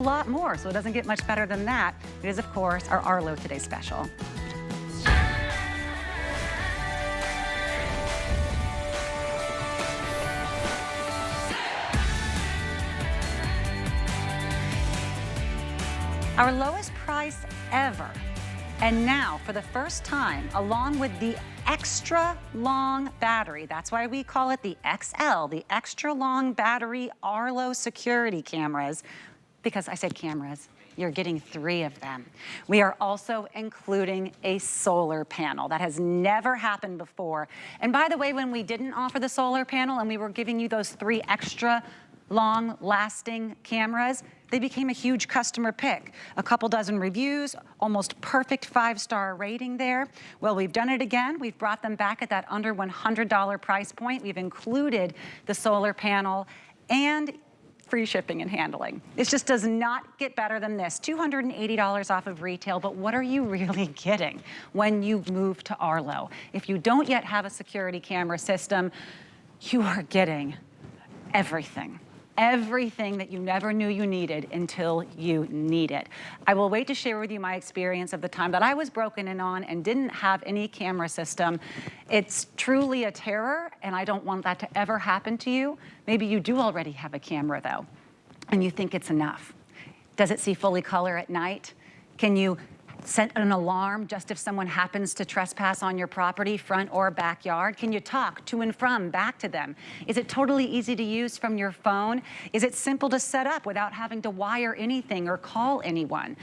lot more, so it doesn't get much better than that. It is, of course, our Arlo Today special. Our lowest price ever. And now, for the first time, along with the extra long battery, that's why we call it the XL, the extra long battery Arlo security cameras, because I said cameras, you're getting 3 of them. We are also including a solar panel. That has never happened before. And by the way, when we didn't offer the solar panel and we were giving you those 3 extra long-lasting cameras, they became a huge customer pick. A couple dozen reviews, almost perfect 5-star rating there. Well, we've done it again. We've brought them back at that under $100 price point. We've included the solar panel and free shipping and handling. It just does not get better than this. $280 off of retail, but what are you really getting when you move to Arlo? If you don't yet have a security camera system, you are getting everything. Everything that you never knew you needed until you need it. I will wait to share with you my experience of the time that I was broken in on and didn't have any camera system. It's truly a terror, and I don't want that to ever happen to you. Maybe you do already have a camera though, and you think it's enough. Does it see fully color at night? Can you set an alarm just if someone happens to trespass on your property, front or backyard? Can you talk to and from back to them? Is it totally easy to use from your phone? Is it simple to set up without having to wire anything or call anyone?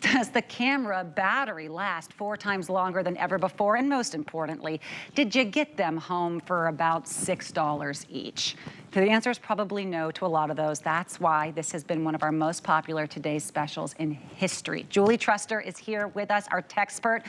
Does the camera battery last 4 times longer than ever before? And most importantly, did you get them home for about $6 each? The answer is probably no to a lot of those. That's why this has been one of our most popular today's specials in history. Julie Truster is here with us, our techspert.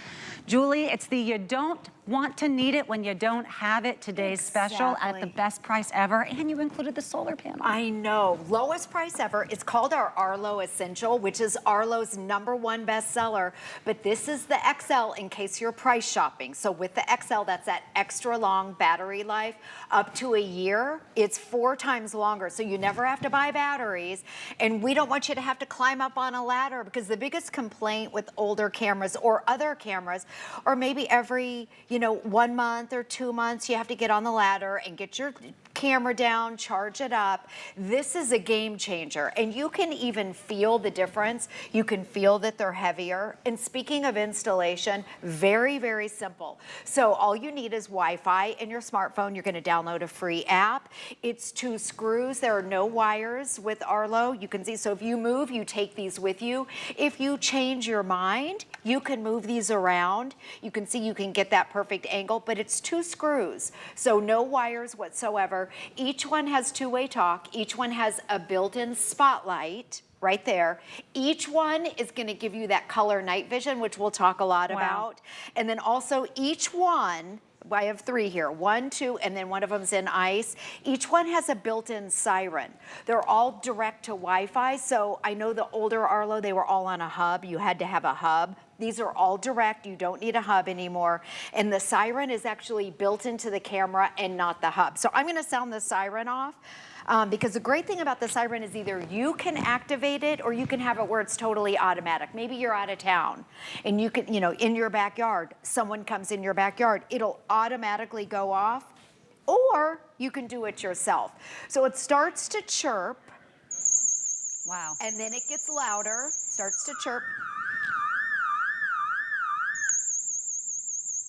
Julie, it's the you don't want to need it when you don't have it today's special at the best price ever, and you included the solar panel. I know, lowest price ever. It's called our Arlo Essential, which is Arlo's #1 bestseller, but this is the XL in case you're price shopping. So with the XL, that's that extra long battery life, up to a year. It's 4 times longer, so you never have to buy batteries, and we don't want you to have to climb up on a ladder, because the biggest complaint with older cameras or other cameras, or maybe every 1 month or 2 months, you have to get on the ladder and get your camera down, charge it up. This is a game changer, and you can even feel the difference. You can feel that they're heavier. And speaking of installation, very, very simple. So all you need is Wi-Fi in your smartphone. You're going to download a free app. It's 2 screws. There are no wires with Arlo. You can see, so if you move, you take these with you. If you change your mind, you can move these around. You can see you can get that perfect angle, but it's 2 screws. So no wires whatsoever. Each one has 2-way talk. Each one has a built-in spotlight right there. Each one is going to give you that color night vision, which we'll talk a lot about. And then also each one, I have 3 here, 1, 2, and then one of them's in ice. Each one has a built-in siren. They're all direct to Wi-Fi. So I know the older Arlo, they were all on a hub. You had to have a hub. These are all direct. You don't need a hub anymore. And the siren is actually built into the camera and not the hub. So I'm going to sound the siren off. Because the great thing about the siren is either you can activate it or you can have it where it's totally automatic. Maybe you're out of town and you can, in your backyard, someone comes in your backyard, it'll automatically go off, or you can do it yourself. So it starts to chirp. Wow. And then it gets louder, starts to chirp.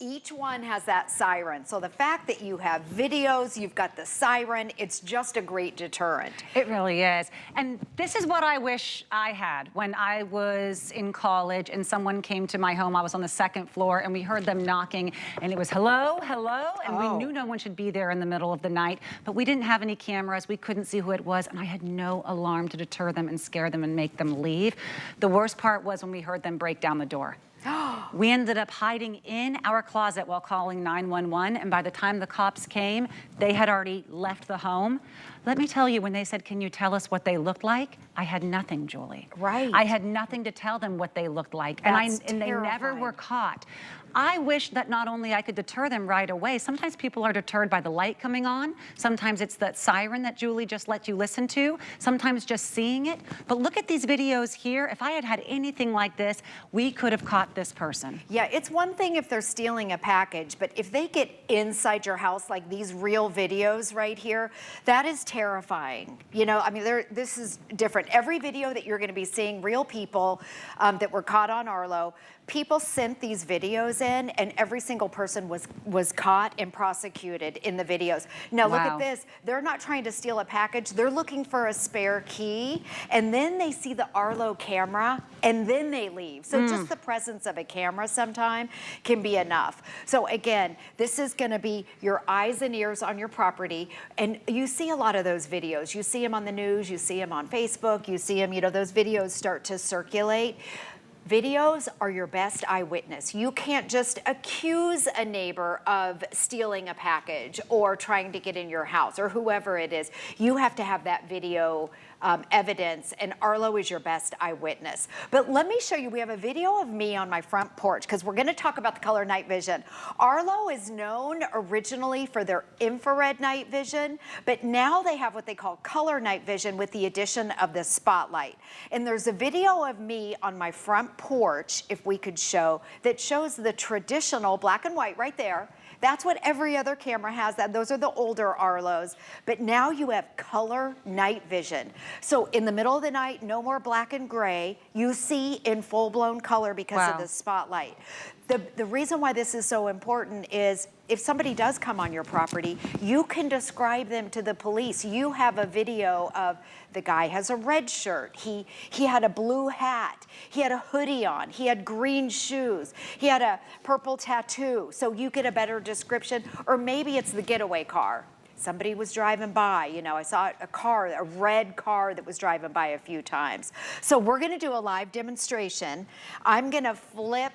Each one has that siren. So the fact that you have videos, you've got the siren, it's just a great deterrent. It really is. And this is what I wish I had when I was in college and someone came to my home. I was on the 2nd floor and we heard them knocking and it was hello, hello. And we knew no one should be there in the middle of the night, but we didn't have any cameras. We couldn't see who it was. And I had no alarm to deter them and scare them and make them leave. The worst part was when we heard them break down the door. We ended up hiding in our closet while calling 911, and by the time the cops came, they had already left the home. Let me tell you, when they said, can you tell us what they looked like? I had nothing, Julie. Right. I had nothing to tell them what they looked like. And they never were caught. I wish that not only I could deter them right away, sometimes people are deterred by the light coming on, sometimes it's that siren that Julie just let you listen to, sometimes just seeing it. But look at these videos here. If I had had anything like this, we could have caught this person. Yeah, it's one thing if they're stealing a package, but if they get inside your house, like these real videos right here, that is terrifying. You know, I mean, this is different. Every video that you're gonna be seeing, real people that were caught on Arlo, people sent these videos in, and every single person was caught and prosecuted in the videos. Now look at this. They're not trying to steal a package. They're looking for a spare key, and then they see the Arlo camera, and then they leave. So just the presence of a camera sometime can be enough. So again, this is gonna be your eyes and ears on your property, and you see a lot of those videos. You see them on the news, you see them on Facebook, you see them, you know, those videos start to circulate. Videos are your best eyewitness. You can't just accuse a neighbor of stealing a package or trying to get in your house or whoever it is. You have to have that video evidence, and Arlo is your best eyewitness. But let me show you, we have a video of me on my front porch because we're gonna talk about the color night vision. Arlo is known originally for their infrared night vision, but now they have what they call color night vision with the addition of the spotlight. And there's a video of me on my front porch, if we could show, that shows the traditional black and white right there. That's what every other camera has. Those are the older Arlos. But now you have color night vision. So in the middle of the night, no more black and gray. You see in full-blown color because of the spotlight. The reason why this is so important is if somebody does come on your property, you can describe them to the police. You have a video of the guy has a red shirt. He had a blue hat. He had a hoodie on. He had green shoes. He had a purple tattoo. So you get a better description. Or maybe it's the getaway car. Somebody was driving by, you know, I saw a red car that was driving by a few times. So we're gonna do a live demonstration. I'm gonna flip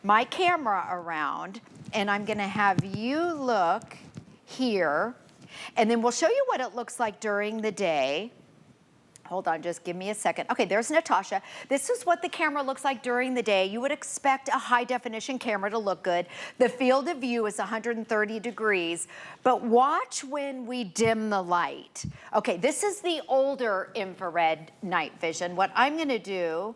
my camera around, and I'm gonna have you look here, and then we'll show you what it looks like during the day. Hold on, just give me a second. Okay, there's Natasha. This is what the camera looks like during the day. You would expect a high definition camera to look good. The field of view is 130 degrees, but watch when we dim the light. Okay, this is the older infrared night vision. What I'm gonna do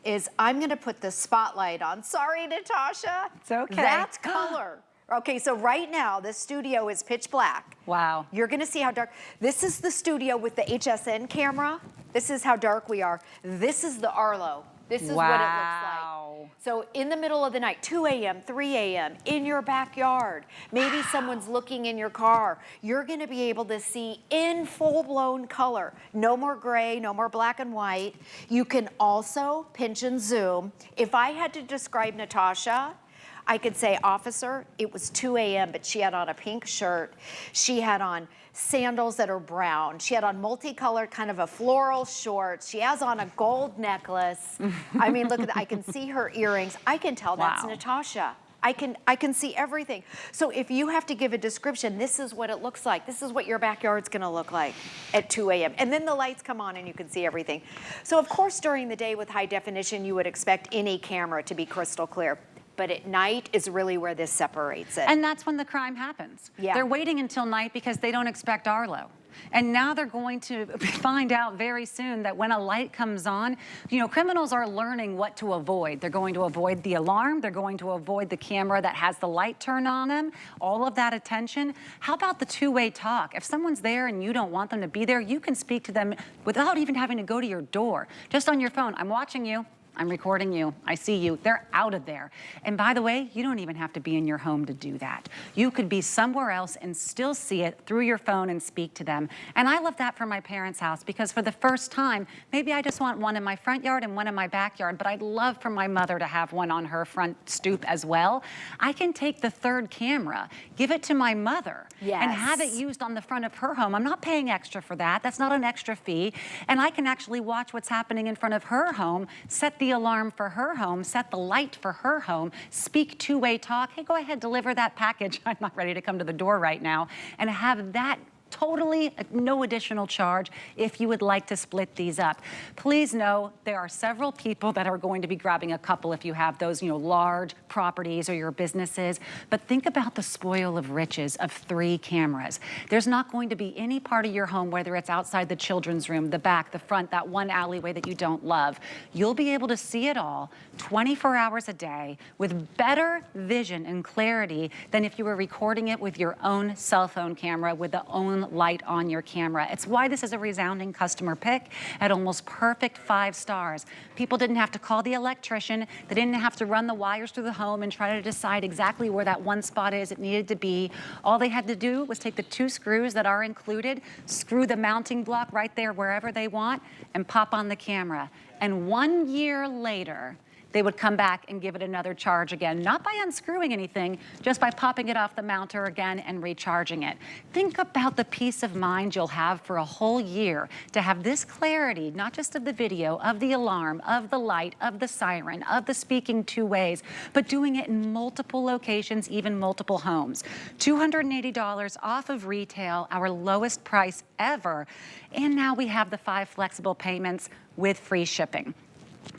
is I'm gonna put the spotlight on. Sorry, Natasha. It's okay. That's color. Okay, so right now, the studio is pitch black. Wow. You're gonna see how dark. This is the studio with the HSN camera. This is how dark we are. This is the Arlo. This is what it looks like. So in the middle of the night, 2 a.m., 3 a.m., in your backyard, maybe someone's looking in your car, you're gonna be able to see in full-blown color. No more gray, no more black and white. You can also pinch and zoom. If I had to describe Natasha, I could say, officer, it was 2 a.m., but she had on a pink shirt. She had on sandals that are brown. She had on multicolored, kind of a floral shorts. She has on a gold necklace. I mean, look at that. I can see her earrings. I can tell that's Natasha. I can see everything. So if you have to give a description, this is what it looks like. This is what your backyard's gonna look like at 2 a.m. And then the lights come on and you can see everything. So of course, during the day with high definition, you would expect any camera to be crystal clear. But at night is really where this separates it. And that's when the crime happens. Yeah. They're waiting until night because they don't expect Arlo. And now they're going to find out very soon that when a light comes on, you know, criminals are learning what to avoid. They're going to avoid the alarm. They're going to avoid the camera that has the light turned on them, all of that attention. How about the two-way talk? If someone's there and you don't want them to be there, you can speak to them without even having to go to your door. Just on your phone, I'm watching you. I'm recording you, I see you, they're out of there. And by the way, you don't even have to be in your home to do that. You could be somewhere else and still see it through your phone and speak to them. And I love that for my parents' house because for the first time, maybe I just want one in my front yard and one in my backyard, but I'd love for my mother to have one on her front stoop as well. I can take the third camera, give it to my mother, and have it used on the front of her home. I'm not paying extra for that. That's not an extra fee. And I can actually watch what's happening in front of her home, set the alarm for her home, set the light for her home, speak two-way talk. Hey, go ahead, deliver that package. I'm not ready to come to the door right now. And have that Totally no additional charge if you would like to split these up. Please know there are several people that are going to be grabbing a couple if you have those, large properties or your businesses. But think about the spoil of riches of 3 cameras. There's not going to be any part of your home, whether it's outside the children's room, the back, the front, that one alleyway that you don't love. You'll be able to see it all 24 hours a day with better vision and clarity than if you were recording it with your own cell phone camera with the own light on your camera. It's why this is a resounding customer pick at almost perfect 5 stars. People didn't have to call the electrician. They didn't have to run the wires through the home and try to decide exactly where that one spot is it needed to be. All they had to do was take the 2 screws that are included, screw the mounting block right there wherever they want, and pop on the camera. And 1 year later, they would come back and give it another charge again, not by unscrewing anything, just by popping it off the mounter again and recharging it. Think about the peace of mind you'll have for a whole year to have this clarity, not just of the video, of the alarm, of the light, of the siren, of the speaking 2 ways, but doing it in multiple locations, even multiple homes. $280 off of retail, our lowest price ever. And now we have the 5 flexible payments with free shipping.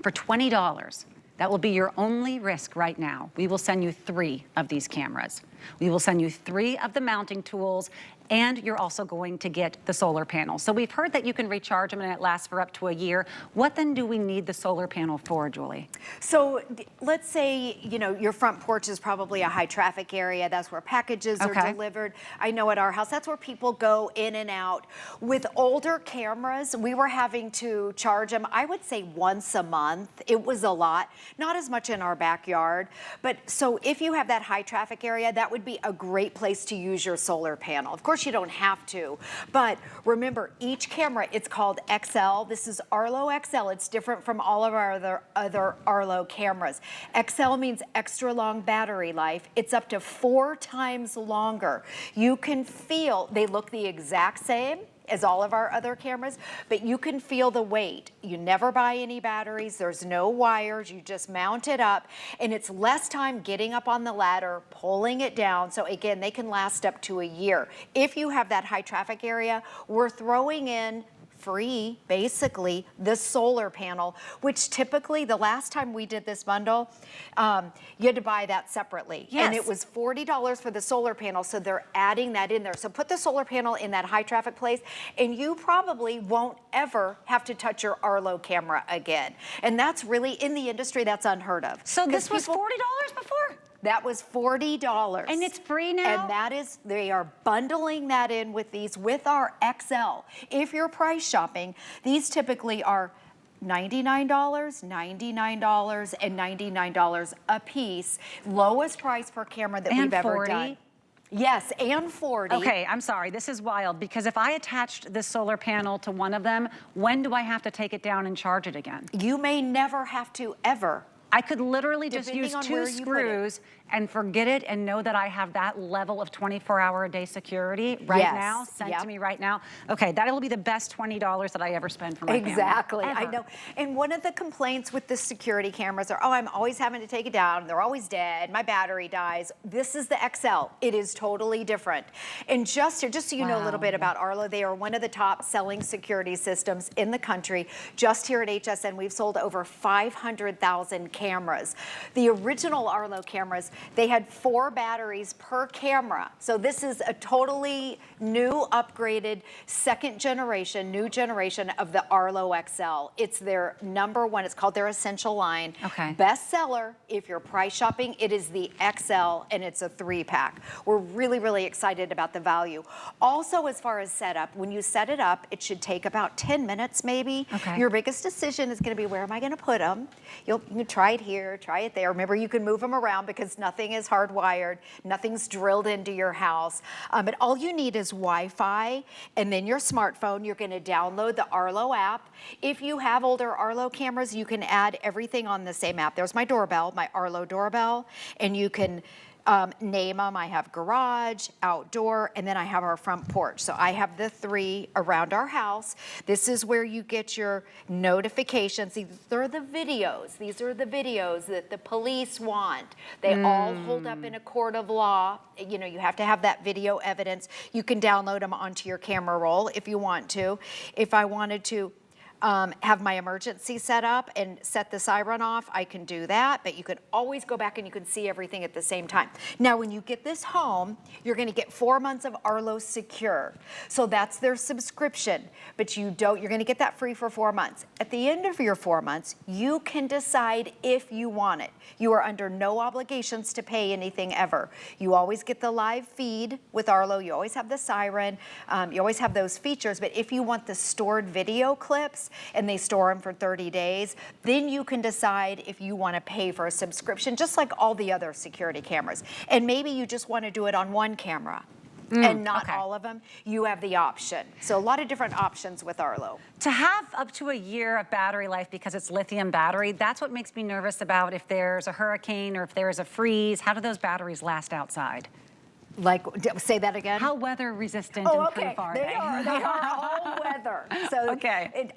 For $20, that will be your only risk right now. We will send you 3 of these cameras. We will send you 3 of the mounting tools, and you're also going to get the solar panel. So we've heard that you can recharge them and it lasts for up to a year. What then do we need the solar panel for, Julie? So let's say, your front porch is probably a high traffic area. That's where packages are delivered. I know at our house, that's where people go in and out. With older cameras, we were having to charge them, I would say once a month. It was a lot, not as much in our backyard. But so if you have that high traffic area, that would be a great place to use your solar panel. Of course, you don't have to, but remember, each camera, it's called XL. This is Arlo XL. It's different from all of our other Arlo cameras. XL means extra long battery life. It's up to 4 times longer. You can feel, they look the exact same as all of our other cameras, but you can feel the weight. You never buy any batteries, there's no wires, you just mount it up, and it's less time getting up on the ladder, pulling it down, so again, they can last up to a year. If you have that high traffic area, we're throwing in free, basically, the solar panel, which typically, the last time we did this bundle, you had to buy that separately. Yes. And it was $40 for the solar panel, so they're adding that in there. So put the solar panel in that high traffic place, and you probably won't ever have to touch your Arlo camera again. And that's really, in the industry, that's unheard of. So this was $40 before? That was $40. And it's free now? And that is, they are bundling that in with these, with our XL. If you're price shopping, these typically are $99, $99, and $99 a piece. Lowest price per camera that we've ever done. Yes, and 40. Okay, I'm sorry, this is wild, because if I attached this solar panel to one of them, when do I have to take it down and charge it again? You may never have to, ever. I could literally just use 2 screws and forget it and know that I have that level of 24-hour-a-day security right now, sent to me right now. Okay, that'll be the best $20 that I ever spend for my family. Exactly, I know. And one of the complaints with the security cameras are, oh, I'm always having to take it down, they're always dead, my battery dies. This is the XL, it is totally different. And just so you know a little bit about Arlo, they are one of the top selling security systems in the country. Just here at HSN, we've sold over 500,000 cameras. The original Arlo cameras, they had 4 batteries per camera. So this is a totally new, upgraded, new generation of the Arlo XL. It's their #1, it's called their Essential line. Okay. Bestseller, if you're price shopping, it is the XL, and it's a 3-pack. We're really, really excited about the value. Also, as far as setup, when you set it up, it should take about 10 minutes maybe. Okay. Your biggest decision is gonna be, where am I gonna put them? You can try it here, try it there. Remember, you can move them around because nothing is hardwired, nothing's drilled into your house. But all you need is Wi-Fi and then your smartphone. You're gonna download the Arlo app. If you have older Arlo cameras, you can add everything on the same app. There's my doorbell, my Arlo doorbell, and you can name them. I have garage, outdoor, and then I have our front porch. So I have the 3 around our house. This is where you get your notifications. These are the videos. These are the videos that the police want. They all hold up in a court of law. You know, you have to have that video evidence. You can download them onto your camera roll if you want to. If I wanted to have my emergency set up and set the siren off, I can do that, but you can always go back and you can see everything at the same time. Now, when you get this home, you're gonna get 4 months of Arlo Secure. So that's their subscription, but you're gonna get that free for 4 months. At the end of your 4 months, you can decide if you want it. You are under no obligations to pay anything ever. You always get the live feed with Arlo. You always have the siren. You always have those features, but if you want the stored video clips, and they store them for 30 days, then you can decide if you want to pay for a subscription, just like all the other security cameras. And maybe you just want to do it on one camera and not all of them. You have the option. So a lot of different options with Arlo. To have up to a year of battery life because it's lithium battery, that's what makes me nervous about if there's a hurricane or if there's a freeze. How do those batteries last outside? Like, say that again? How weather resistant and proof are they? They are all weather. So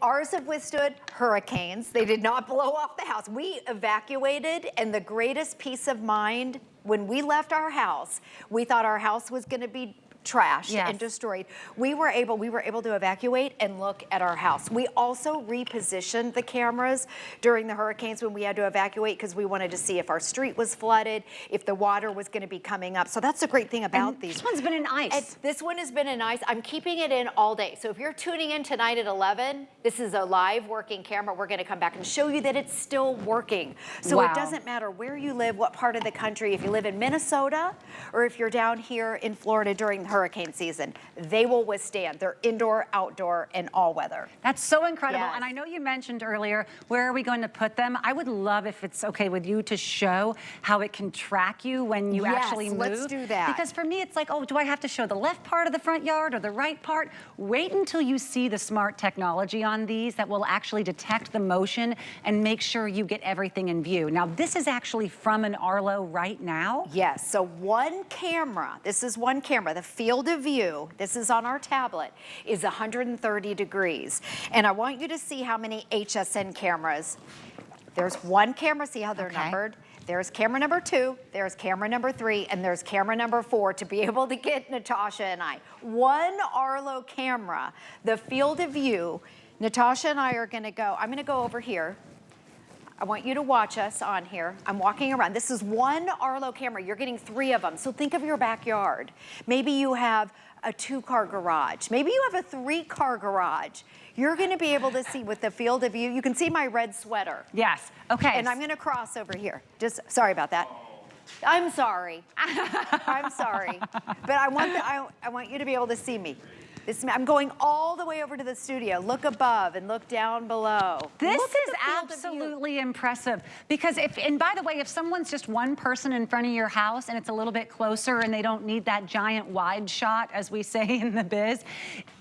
ours have withstood hurricanes. They did not blow off the house. We evacuated, and the greatest peace of mind, when we left our house, we thought our house was gonna be trashed and destroyed. We were able to evacuate and look at our house. We also repositioned the cameras during the hurricanes when we had to evacuate because we wanted to see if our street was flooded, if the water was going to be coming up. So that's the great thing about these. This one's been in ice. This one has been in ice. I'm keeping it in all day. So if you're tuning in tonight at 11, this is a live working camera. We're going to come back and show you that it's still working. So it doesn't matter where you live, what part of the country, if you live in Minnesota or if you're down here in Florida during the hurricane season, they will withstand. They're indoor, outdoor, and all weather. That's so incredible. And I know you mentioned earlier, where are we going to put them? I would love, if it's okay with you, to show how it can track you when you actually move. Let's do that. Because for me, it's like, oh, do I have to show the left part of the front yard or the right part? Wait until you see the smart technology on these that will actually detect the motion and make sure you get everything in view. Now, this is actually from an Arlo right now? Yes, so one camera, this is one camera, the field of view, this is on our tablet, is 130 degrees. And I want you to see how many HSN cameras. There's one camera, see how they're numbered? There's camera number 2, there's camera number 3, and there's camera number 4 to be able to get Natasha and I. One Arlo camera, the field of view. Natasha and I are gonna go, I'm gonna go over here. I want you to watch us on here. I'm walking around. This is one Arlo camera. You're getting 3 of them. So think of your backyard. Maybe you have a 2-car garage. Maybe you have a 3-car garage. You're gonna be able to see with the field of view. You can see my red sweater. Yes, okay. And I'm gonna cross over here. Just, sorry about that. I'm sorry. I'm sorry. But I want you to be able to see me. I'm going all the way over to the studio. Look above and look down below. This is absolutely impressive because and by the way, if someone's just one person in front of your house and it's a little bit closer and they don't need that giant wide shot, as we say in the biz,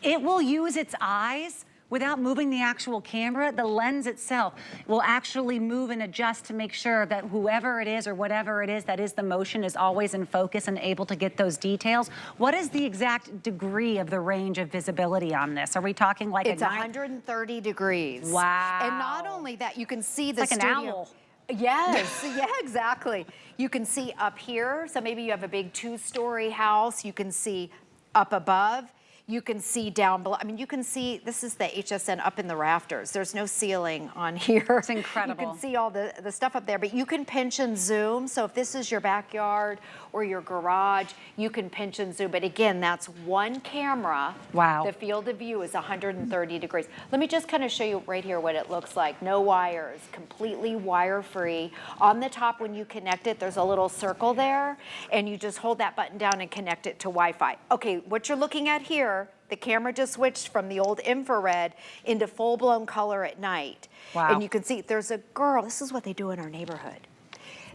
it will use its eyes without moving the actual camera. The lens itself will actually move and adjust to make sure that whoever it is or whatever it is that is the motion is always in focus and able to get those details. What is the exact degree of the range of visibility on this? Are we talking like it's 130 degrees. Wow. And not only that, you can see the like studio. An owl. Yes, yeah, exactly. You can see up here, so maybe you have a big 2-story house. You can see up above. You can see down below. I mean, you can see, this is the HSN up in the rafters. There's no ceiling on here. It's incredible. You can see all the stuff up there, but you can pinch and zoom. So if this is your backyard or your garage, you can pinch and zoom. But again, that's one camera. Wow. The field of view is 130 degrees. Let me just kind of show you right here what it looks like. No wires, completely wire-free. On the top, when you connect it, there's a little circle there, and you just hold that button down and connect it to Wi-Fi. Okay, what you're looking at here, the camera just switched from the old infrared into full-blown color at night. Wow. And you can see there's a girl, this is what they do in our neighborhood.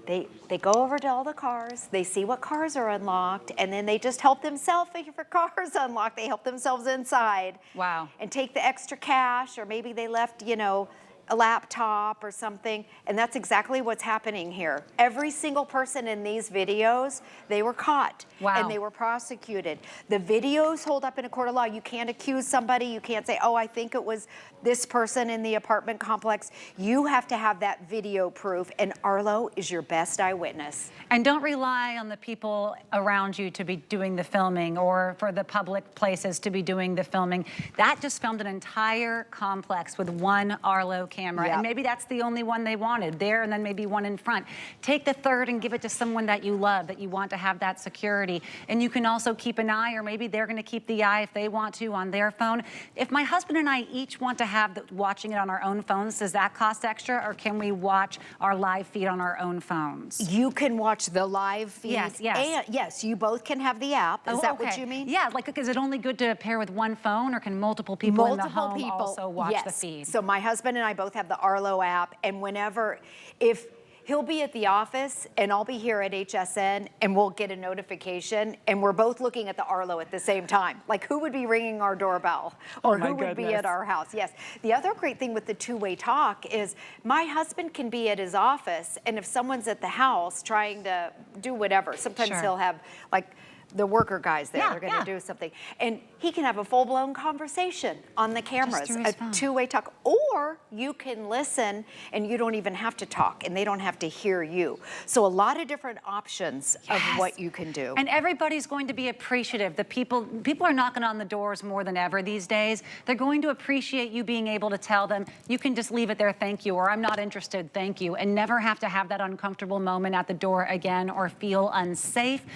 They go over to all the cars, they see what cars are unlocked, and then they just help themselves if your car's unlocked. They help themselves inside. Wow. And take the extra cash, or maybe they left, you know, a laptop or something, and that's exactly what's happening here. Every single person in these videos, they were caught. Wow. And they were prosecuted. The videos hold up in a court of law. You can't accuse somebody. You can't say, oh, I think it was this person in the apartment complex. You have to have that video proof, and Arlo is your best eyewitness. And don't rely on the people around you to be doing the filming or for the public places to be doing the filming. That just filmed an entire complex with one Arlo camera. Yep. And maybe that's the only one they wanted there, and then maybe one in front. Take the third and give it to someone that you love, that you want to have that security. And you can also keep an eye, or maybe they're going to keep the eye if they want to on their phone. If my husband and I each want to have watching it on our own phones, does that cost extra, or can we watch our live feed on our own phones? You can watch the live feed. Yes, yes. And yes, you both can have the app. Is that what you mean? Yeah, like, is it only good to pair with one phone, or can multiple people in the home also watch the feed? So my husband and I both have the Arlo app, and whenever, if he'll be at the office and I'll be here at HSN, and we'll get a notification, and we're both looking at the Arlo at the same time. Like, who would be ringing our doorbell, or who would be at our house? Yes. The other great thing with the two-way talk is my husband can be at his office, and if someone's at the house trying to do whatever, sometimes he'll have like the worker guys there, they're gonna do something. And he can have a full-blown conversation on the cameras, a two-way talk. Or you can listen and you don't even have to talk, and they don't have to hear you. So a lot of different options of what you can do. And everybody's going to be appreciative. The people are knocking on the doors more than ever these days. They're going to appreciate you being able to tell them, you can just leave it there, thank you, or I'm not interested, thank you, and never have to have that uncomfortable moment at the door again or feel unsafe.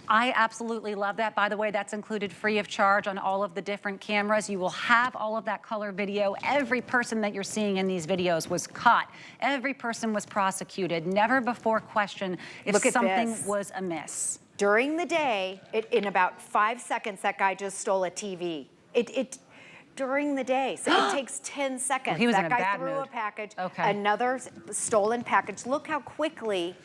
I absolutely love that. By the way, that's included free of charge on all of the different cameras. You will have all of that color video. Every person that you're seeing in these videos was caught. Every person was prosecuted. Never before questioned if something was amiss. During the day, in about 5 seconds, that guy just stole a TV. During the day, so it takes 10 seconds. Well, he was that in a guy bad threw mood. a package, Okay. Another stolen package. Look how quickly,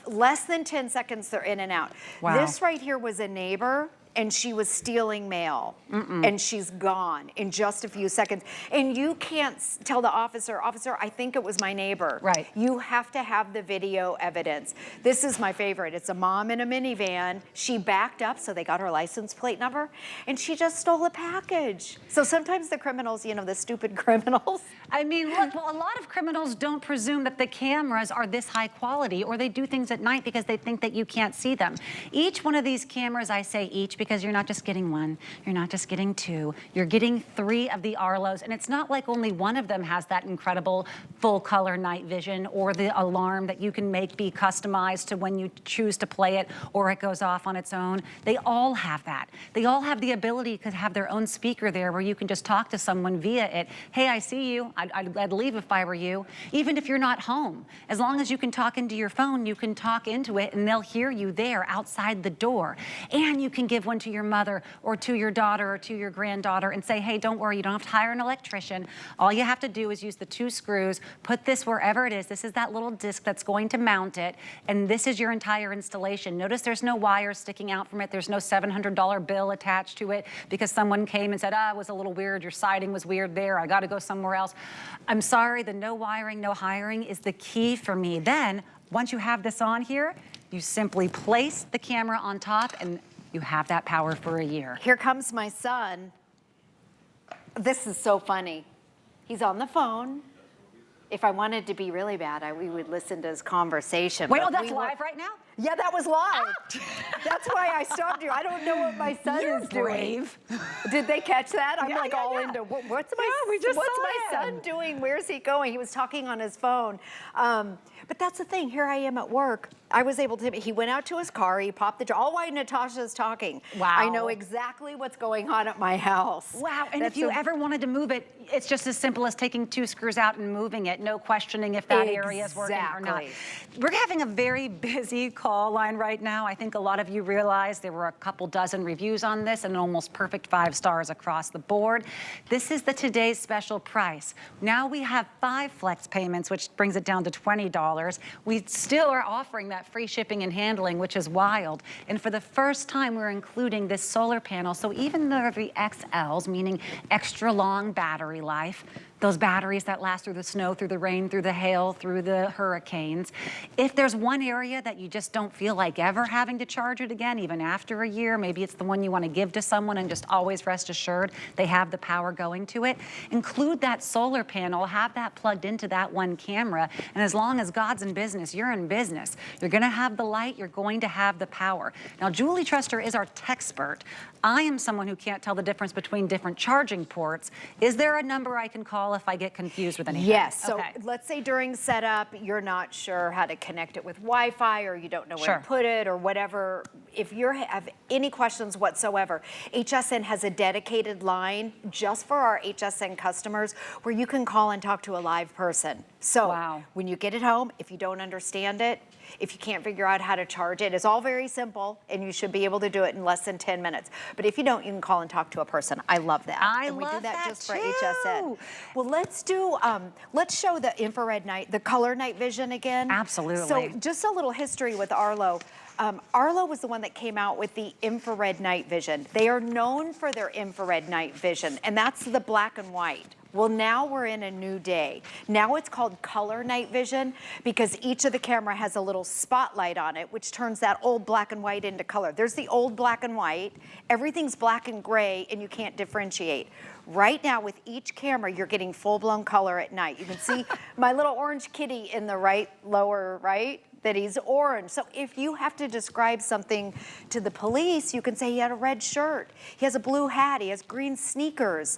less than 10 seconds, they're in and out. Wow. This right here was a neighbor, and she was stealing mail, and she's gone in just a few seconds. And you can't tell the officer, I think it was my neighbor. Right. You have to have the video evidence. This is my favorite. It's a mom in a minivan. She backed up, so they got her license plate number, and she just stole a package. So sometimes the criminals, you know, the stupid criminals. I mean, look, well, a lot of criminals don't presume that the cameras are this high quality, or they do things at night because they think that you can't see them. Each one of these cameras, I say each because you're not just getting one, you're not just getting two, you're getting 3 of the Arlos, and it's not like only one of them has that incredible full color night vision or the alarm that you can make be customized to when you choose to play it or it goes off on its own. They all have that. They all have the ability to have their own speaker there where you can just talk to someone via it. Hey, I see you. I'd leave if I were you. Even if you're not home, as long as you can talk into your phone, you can talk into it and they'll hear you there outside the door. And you can give one to your mother or to your daughter or to your granddaughter and say, hey, don't worry, you don't have to hire an electrician. All you have to do is use the 2 screws, put this wherever it is. This is that little disc that's going to mount it, and this is your entire installation. Notice there's no wires sticking out from it. There's no $700 bill attached to it because someone came and said, it was a little weird, your siding was weird there, I gotta go somewhere else. I'm sorry, the no wiring, no hiring is the key for me. Then, once you have this on here, you simply place the camera on top and you have that power for a year. Here comes my son. This is so funny. He's on the phone. If I wanted to be really bad, we would listen to his conversation. Wait, that's live right now? Yeah, that was live. That's why I stopped you. I don't know what my son is doing. Brave. Did they catch that? I'm like all into what's my son doing? Where's he going? He was talking on his phone. But that's the thing. Here I am at work. I was able to. He went out to his car. He popped the all while Natasha's talking. Wow. I know exactly what's going on at my house. Wow. And if you ever wanted to move it, it's just as simple as taking 2 screws out and moving it. No questioning if that area is working or not. We're having a very busy call line right now. I think a lot of you realize there were a couple dozen reviews on this and almost perfect 5 stars across the board. This is the today's special price. Now we have 5 flex payments, which brings it down to $20. We still are offering that free shipping and handling, which is wild. And for the first time, we're including this solar panel. So even though the XLs, meaning extra long battery life, Those batteries that last through the snow, through the rain, through the hail, through the hurricanes. If there's one area that you just don't feel like ever having to charge it again, even after a year, maybe it's the one you want to give to someone and just always rest assured they have the power going to it, include that solar panel, have that plugged into that one camera, and as long as God's in business, you're in business. You're going to have the light, you're going to have the power. Now, Julie Truster is our techspert. I am someone who can't tell the difference between different charging ports. Is there a number I can call if I get confused with anything? Yes, so okay. let's say during setup, you're not sure how to connect it with Wi-Fi, or you don't know where to put it, or whatever. If you have any questions whatsoever, HSN has a dedicated line just for our HSN customers where you can call and talk to a live person. So when you get it home, if you don't understand it, if you can't figure out how to charge it, it's all very simple, and you should be able to do it in less than 10 minutes. But if you don't, you can call and talk to a person. I love that. And we do that just for too. HSN. Well, let's show the infrared night, the color night vision again. Absolutely. So just a little history with Arlo. Arlo was the one that came out with the infrared night vision. They are known for their infrared night vision, and that's the black and white. Well, now we're in a new day. Now it's called color night vision because each of the camera has a little spotlight on it, which turns that old black and white into color. There's the old black and white. Everything's black and gray, and you can't differentiate. Right now, with each camera, you're getting full-blown color at night. You can see my little orange kitty in the lower right, that he's orange. So if you have to describe something to the police, you can say he had a red shirt, he has a blue hat, he has green sneakers,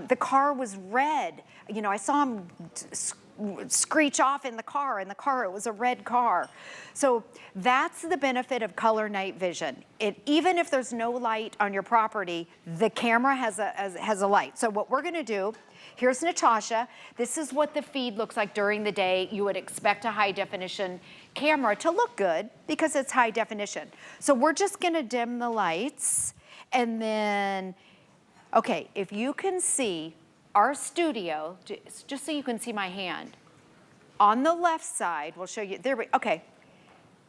the car was red. You know, I saw him screech off in the car. It was a red car. So that's the benefit of color night vision. Even if there's no light on your property, the camera has a light. So what we're gonna do, here's Natasha. This is what the feed looks like during the day. You would expect a high definition camera to look good because it's high definition. So we're just gonna dim the lights, and then, okay, if you can see our studio, just so you can see my hand, on the left side, we'll show you, okay.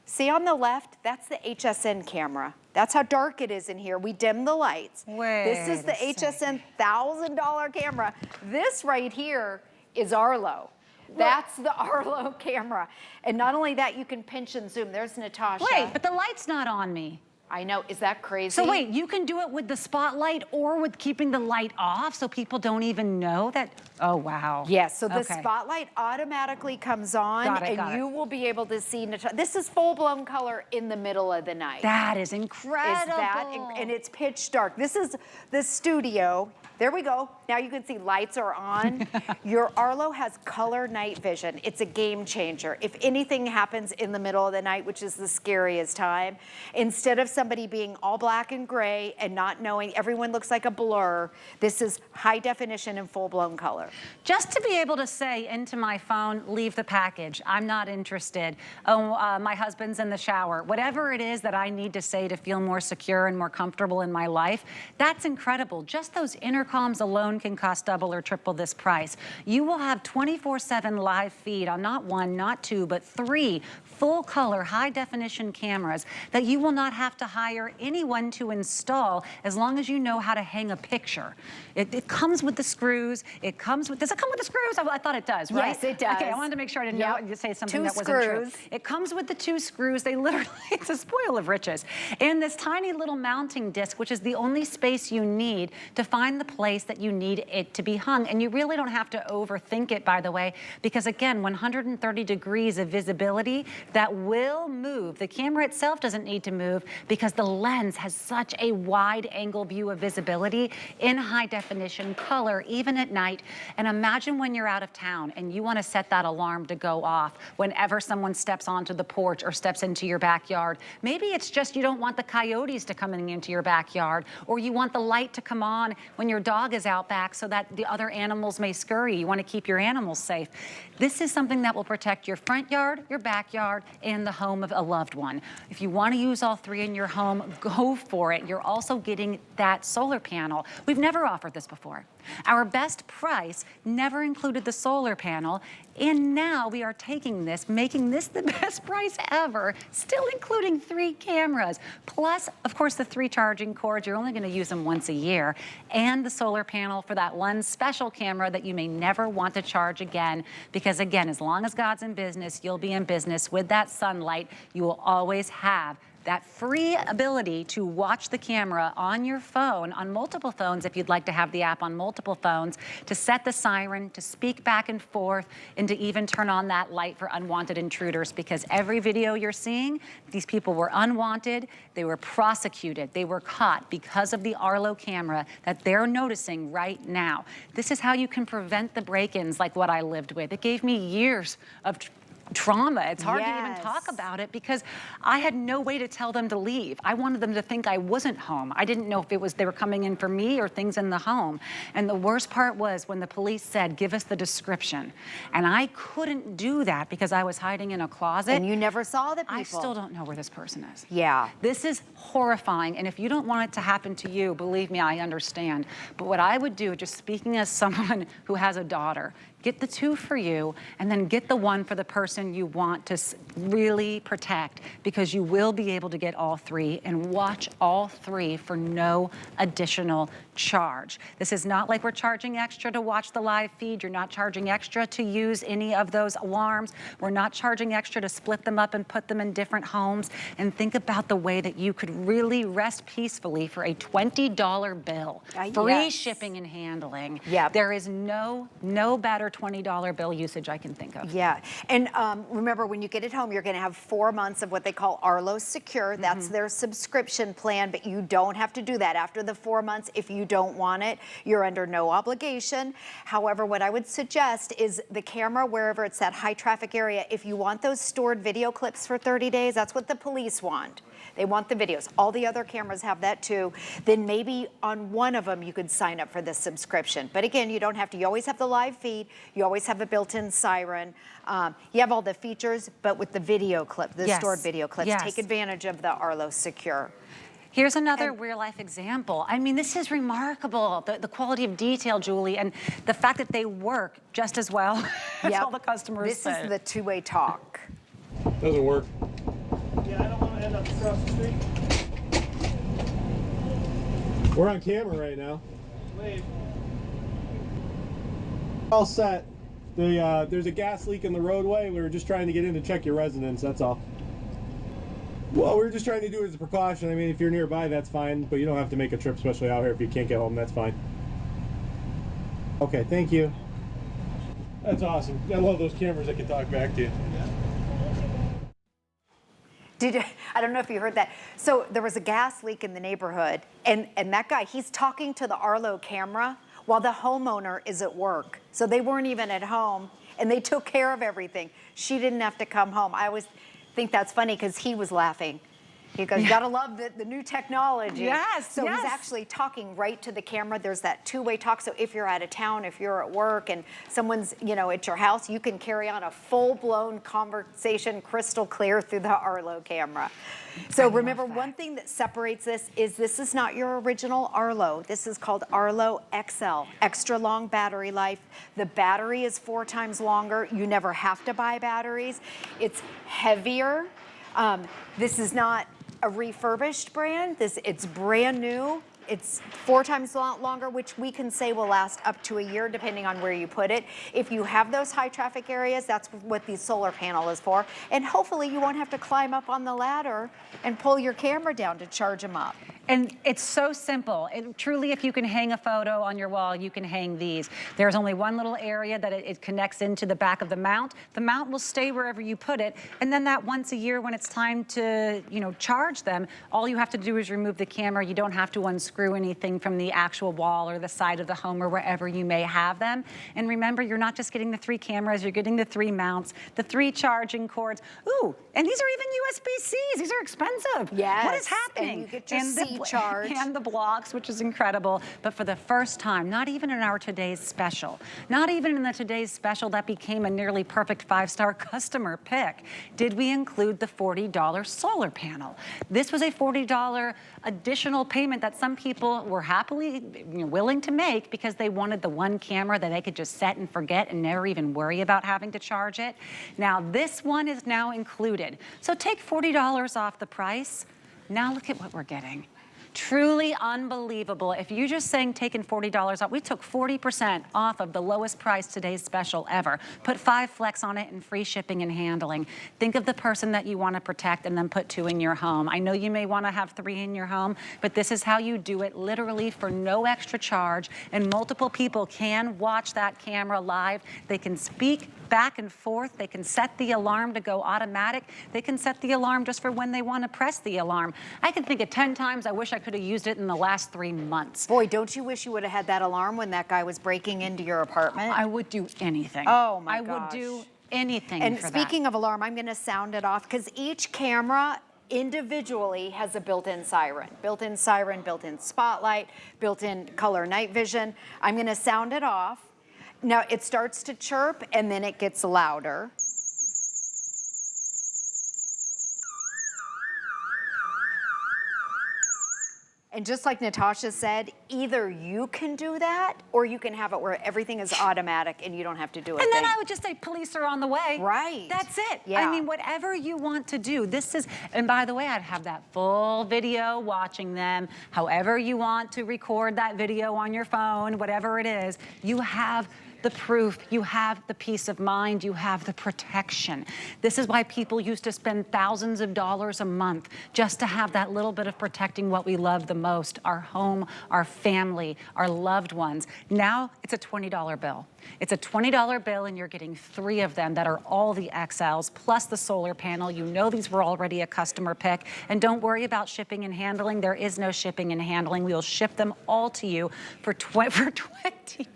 See on the left, that's the HSN camera. That's how dark it is in here. We dim the lights. This is the HSN $1,000 camera. This right here is Arlo. That's the Arlo camera. And not only that, you can pinch and zoom. There's Natasha. Wait, but the light's not on me. I know, is that crazy? So wait, you can do it with the spotlight or with keeping the light off so people don't even know that? Oh, wow. Yes, so the spotlight automatically comes on, and you will be able to see Natasha. This is full-blown color in the middle of the night. That is incredible. And it's pitch dark. This is the studio. There we go. Now you can see lights are on. Your Arlo has color night vision. It's a game changer. If anything happens in the middle of the night, which is the scariest time, instead of somebody being all black and gray and not knowing, everyone looks like a blur, this is high definition and full-blown color. Just to be able to say into my phone, leave the package, I'm not interested, my husband's in the shower, whatever it is that I need to say to feel more secure and more comfortable in my life, that's incredible. Just those intercoms alone can cost double or triple this price. You will have 24/7 live feed on not one, not two, but 3 full color, high definition cameras that you will not have to hire anyone to install as long as you know how to hang a picture. It comes with the screws. It comes with, does it come with the screws? I thought it does, right? Yes, it does. Okay, I wanted to make sure I didn't know, say something that wasn't screws. true. It comes with the 2 screws. They literally, it's a spoil of riches. And this tiny little mounting disc, which is the only space you need to find the place that you need it to be hung. And you really don't have to overthink it, by the way, because again, 130 degrees of visibility, that will move. The camera itself doesn't need to move because the lens has such a wide angle view of visibility in high definition color, even at night. And imagine when you're out of town and you want to set that alarm to go off whenever someone steps onto the porch or steps into your backyard. Maybe it's just you don't want the coyotes to come into your backyard, or you want the light to come on when your dog is out back so that the other animals may scurry. You want to keep your animals safe. This is something that will protect your front yard, your backyard, and the home of a loved one. If you want to use all 3 in your your home, go for it. You're also getting that solar panel. We've never offered this before. Our best price never included the solar panel, and now we are taking this, making this the best price ever, still including 3 cameras, plus, of course, the 3 charging cords. You're only gonna use them once a year, and the solar panel for that one special camera that you may never want to charge again, because again, as long as God's in business, you'll be in business. With that sunlight, you will always have that free ability to watch the camera on your phone, on multiple phones if you'd like to have the app on multiple phones, to set the siren, to speak back and forth, and to even turn on that light for unwanted intruders, because every video you're seeing, these people were unwanted, they were prosecuted, they were caught because of the Arlo camera that they're noticing right now. This is how you can prevent the break-ins like what I lived with. It gave me years of trauma. It's hard to even talk about it because I had no way to tell them to leave. I wanted them to think I wasn't home. I didn't know if it was they were coming in for me or things in the home. And the worst part was when the police said, give us the description. And I couldn't do that because I was hiding in a closet. And you never saw the people. I still don't know where this person is. Yeah. This is horrifying. And if you don't want it to happen to you, believe me, I understand. But what I would do, just speaking as someone who has a daughter, get the 2 for you, and then get the 1 for the person you want to really protect, because you will be able to get all 3 and watch all 3 for no additional charge. This is not like we're charging extra to watch the live feed. You're not charging extra to use any of those alarms. We're not charging extra to split them up and put them in different homes. And think about the way that you could really rest peacefully for a $20 bill. Free shipping and handling. Yeah. There is no better $20 bill usage I can think of. Yeah, and remember, when you get it home, you're gonna have 4 months of what they call Arlo Secure. That's their subscription plan, but you don't have to do that. After the 4 months, if you don't want it, you're under no obligation. However, what I would suggest is the camera, wherever it's that high traffic area, if you want those stored video clips for 30 days, that's what the police want. They want the videos. All the other cameras have that too. Then maybe on one of them you could sign up for this subscription. But again, you don't have to. You always have the live feed. You always have a built-in siren. You have all the features, but with the video clip, the stored video clips, take advantage of the Arlo Secure. Here's another real-life example. I mean, this is remarkable, the quality of detail, Julie, and the fact that they work just as well as all the customers say. This is the two-way talk. Doesn't work. Yeah, I don't want to end up across the street. We're on camera right now. Wait. All set. There's a gas leak in the roadway. We were just trying to get in to check your residence, that's all. Well, we're just trying to do it as a precaution. I mean, if you're nearby, that's fine, but you don't have to make a trip, especially out here. If you can't get home, that's fine. Okay, thank you. That's awesome. I love those cameras that can talk back to you. I don't know if you heard that. So there was a gas leak in the neighborhood, and that guy, he's talking to the Arlo camera while the homeowner is at work. So they weren't even at home, and they took care of everything. She didn't have to come home. I always think that's funny because he was laughing. He goes, gotta love the new technology. Yes, So he's actually talking right to the camera. There's that two-way talk. So if you're out of town, if you're at work and someone's, at your house, you can carry on a full-blown conversation crystal clear through the Arlo camera. So remember, one thing that separates this is not your original Arlo. This is called Arlo XL, extra long battery life. The battery is 4 times longer. You never have to buy batteries. It's heavier. This is not a refurbished brand. It's brand new. It's 4 times longer, which we can say will last up to a year depending on where you put it. If you have those high traffic areas, that's what the solar panel is for. And hopefully you won't have to climb up on the ladder and pull your camera down to charge them up. And it's so simple. Truly, if you can hang a photo on your wall, you can hang these. There's only one little area that it connects into the back of the mount. The mount will stay wherever you put it. And then that once a year when it's time to, charge them, all you have to do is remove the camera. You don't have to unscrew anything from the actual wall or the side of the home or wherever you may have them. And remember, you're not just getting the 3 cameras, you're getting the 3 mounts, the 3 charging cords. Ooh, and these are even USB-Cs. These are expensive. Yes. What is happening? And you get your charge. And the blocks, which is incredible. But for the first time, not even in our today's special, not even in the today's special that became a nearly perfect 5-star customer pick, did we include the $40 solar panel. This was a $40 additional payment that some people were happily willing to make because they wanted the one camera that they could just set and forget and never even worry about having to charge it. Now this one is now included. So take $40 off the price. Now look at what we're getting. Truly unbelievable. If you're just saying taking $40 off, we took 40% off of the lowest price today's special ever. Put 5 flex on it and free shipping and handling. Think of the person that you want to protect and then put 2 in your home. I know you may want to have 3 in your home, but this is how you do it, literally for no extra charge. And multiple people can watch that camera live. They can speak back and forth. They can set the alarm to go automatic. They can set the alarm just for when they want to press the alarm. I can think of 10 times I wish I could have used it in the last 3 months. Boy, don't you wish you would have had that alarm when that guy was breaking into your apartment? I would do anything. Oh my gosh. I would do anything And for speaking of alarm, I'm going to sound it off because each camera individually has a built-in siren, built-in spotlight, built-in color night vision. I'm going to sound it off. Now it starts to chirp and then it gets louder. And just like Natasha said, either you can do that or you can have it where everything is automatic and you don't have to do a And thing. then I would just say, police are on the way. Right. That's it. Yeah. I mean, whatever you want to do. This is, and by the way, I'd have that full video watching them. However you want to record that video on your phone, whatever it is, you have the proof, you have the peace of mind, you have the protection. This is why people used to spend thousands of dollars a month just to have that little bit of protecting what we love the most, our home, our family, our loved ones. Now it's a $20 bill. It's a $20 bill and you're getting 3 of them that are all the XLs plus the solar panel. You know these were already a customer pick. And don't worry about shipping and handling. There is no shipping and handling. We will ship them all to you for $20.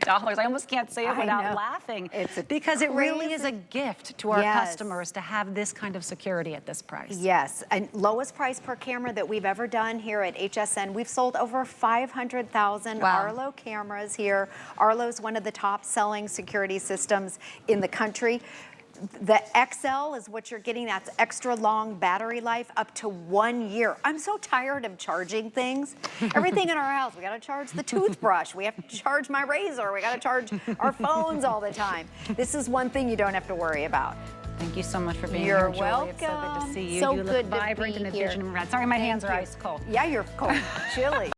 I almost can't say it without laughing. Because it really is a gift to our customers to have this kind of security at this price. Yes, and lowest price per camera that we've ever done here at HSN. We've sold over 500,000 Arlo cameras here. Arlo's one of the top selling security systems in the country. The XL is what you're getting. That's extra long battery life, up to 1 year. I'm so tired of charging things. Everything in our house, we gotta charge the toothbrush. We have to charge my razor. We gotta charge our phones all the time. This is one thing you don't have to worry about. Thank you so much for being You're here, Julie. welcome. It's so good to see you. So you good look to vibrant be in a here. vision red. Sorry, my hands are you. ice cold. Yeah, you're cold, chilly.